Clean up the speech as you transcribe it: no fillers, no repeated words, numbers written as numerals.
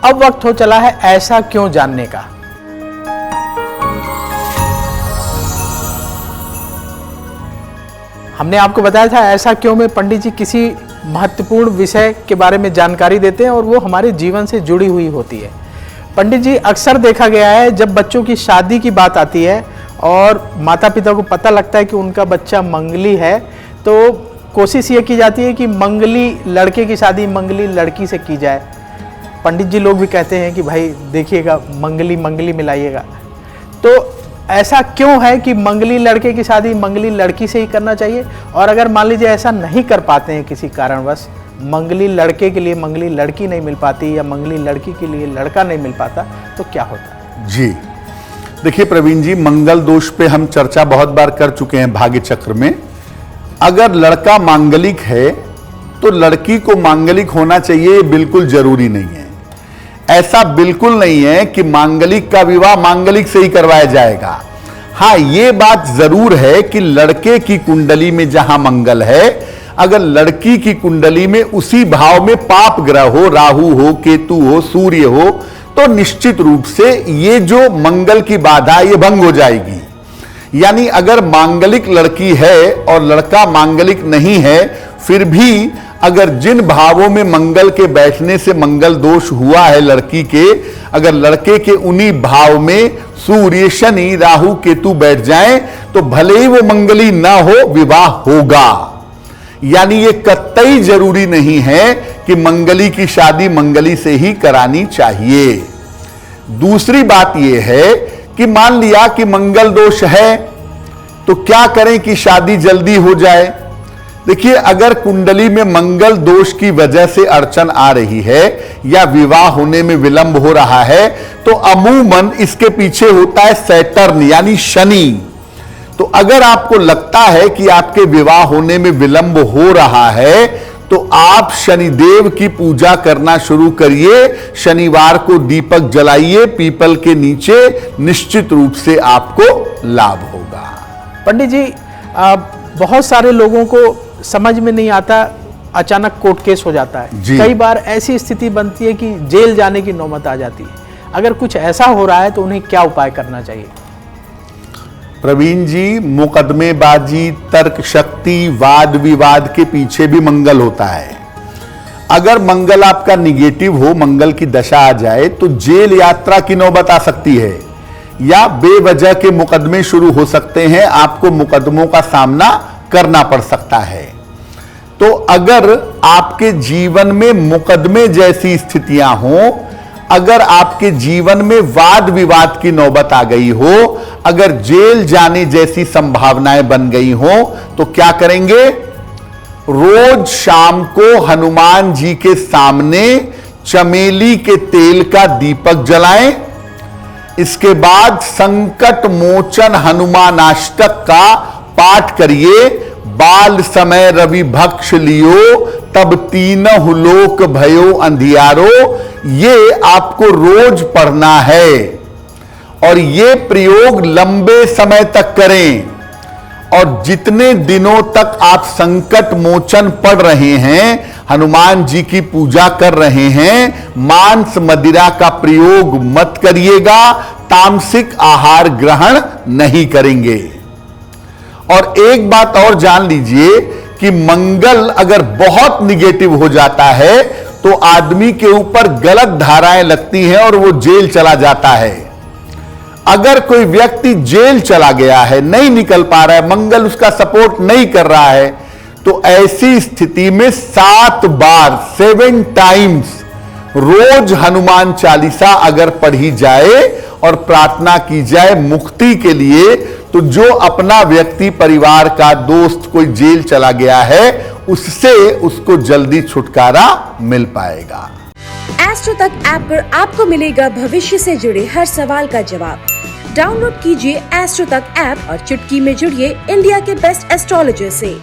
अब वक्त हो चला है ऐसा क्यों जानने का। हमने आपको बताया था ऐसा क्यों में पंडित जी किसी महत्वपूर्ण विषय के बारे में जानकारी देते हैं और वो हमारे जीवन से जुड़ी हुई होती है। पंडित जी, अक्सर देखा गया है जब बच्चों की शादी की बात आती है और माता पिता को पता लगता है कि उनका बच्चा मंगली है, तो कोशिश ये की जाती है कि मंगली लड़के की शादी मंगली लड़की से की जाए। पंडित जी लोग भी कहते हैं कि भाई देखिएगा मंगली मंगली मिलाइएगा। तो ऐसा क्यों है कि मंगली लड़के की शादी मंगली लड़की से ही करना चाहिए, और अगर मान लीजिए ऐसा नहीं कर पाते हैं किसी कारणवश, मंगली लड़के के लिए मंगली लड़की नहीं मिल पाती या मंगली लड़की के लिए लड़का नहीं मिल पाता, तो क्या होता है? जी देखिए प्रवीण जी, मंगल दोष पे हम चर्चा बहुत बार कर चुके हैं भाग्य चक्र में। अगर लड़का मांगलिक है तो लड़की को मांगलिक होना चाहिए, ये बिल्कुल जरूरी नहीं है। ऐसा बिल्कुल नहीं है कि मांगलिक का विवाह मांगलिक से ही करवाया जाएगा। हाँ, ये बात जरूर है कि लड़के की कुंडली में जहां मंगल है, अगर लड़की की कुंडली में उसी भाव में पाप ग्रह हो, राहु हो, केतु हो, सूर्य हो, तो निश्चित रूप से ये जो मंगल की बाधा ये भंग हो जाएगी। यानी अगर मांगलिक लड़की है और लड़का मांगलिक नहीं है, फिर भी अगर जिन भावों में मंगल के बैठने से मंगल दोष हुआ है लड़की के, अगर लड़के के उन्हीं भाव में सूर्य, शनि, राहु, केतु बैठ जाएं, तो भले ही वो मंगली ना हो, विवाह होगा। यानी ये कतई जरूरी नहीं है कि मंगली की शादी मंगली से ही करानी चाहिए। दूसरी बात यह है कि मान लिया कि मंगल दोष है, तो क्या करें कि शादी जल्दी हो जाए। देखिए, अगर कुंडली में मंगल दोष की वजह से अड़चन आ रही है या विवाह होने में विलंब हो रहा है, तो अमूमन इसके पीछे होता है सैटर्न यानी शनि। तो अगर आपको लगता है कि आपके विवाह होने में विलंब हो रहा है, तो आप शनिदेव की पूजा करना शुरू करिए। शनिवार को दीपक जलाइए पीपल के नीचे, निश्चित रूप से आपको लाभ होगा। पंडित जी, बहुत सारे लोगों को समझ में नहीं आता, अचानक कोर्ट केस हो जाता है। कई बार ऐसी स्थिति बनती है कि जेल जाने की नौबत आ जाती है। अगर कुछ ऐसा हो रहा है तो उन्हें क्या उपाय करना चाहिए? प्रवीण जी, मुकदमेबाजी, तर्क शक्ति, वाद विवाद के पीछे भी मंगल होता है। अगर मंगल आपका निगेटिव हो, मंगल की दशा आ जाए, तो जेल यात्रा की नौबत आ सकती है या बेवजह के मुकदमे शुरू हो सकते हैं, आपको मुकदमों का सामना करना पड़ सकता है। तो अगर आपके जीवन में मुकदमे जैसी स्थितियां हों, अगर आपके जीवन में वाद विवाद की नौबत आ गई हो, अगर जेल जाने जैसी संभावनाएं बन गई हो, तो क्या करेंगे? रोज शाम को हनुमान जी के सामने चमेली के तेल का दीपक जलाएं। इसके बाद संकट मोचन हनुमानाष्टक का पाठ करिए। बाल समय रवि भक्ष लियो, तब तीनहु लोक भयो अंधियारो। ये आपको रोज पढ़ना है और ये प्रयोग लंबे समय तक करें। और जितने दिनों तक आप संकट मोचन पढ़ रहे हैं, हनुमान जी की पूजा कर रहे हैं, मांस मदिरा का प्रयोग मत करिएगा, तामसिक आहार ग्रहण नहीं करेंगे। और एक बात और जान लीजिए कि मंगल अगर बहुत निगेटिव हो जाता है, तो आदमी के ऊपर गलत धाराएं लगती हैं और वो जेल चला जाता है। अगर कोई व्यक्ति जेल चला गया है, नहीं निकल पा रहा है, मंगल उसका सपोर्ट नहीं कर रहा है, तो ऐसी स्थिति में 7 बार 7 टाइम्स रोज हनुमान चालीसा अगर पढ़ी जाए और प्रार्थना की जाए मुक्ति के लिए, तो जो अपना व्यक्ति, परिवार का दोस्त कोई जेल चला गया है, उससे उसको जल्दी छुटकारा मिल पाएगा। एस्ट्रो तक ऐप पर आपको मिलेगा भविष्य से जुड़े हर सवाल का जवाब। डाउनलोड कीजिए एस्ट्रो तक ऐप और चुटकी में जुड़िए इंडिया के बेस्ट एस्ट्रोलॉजर से।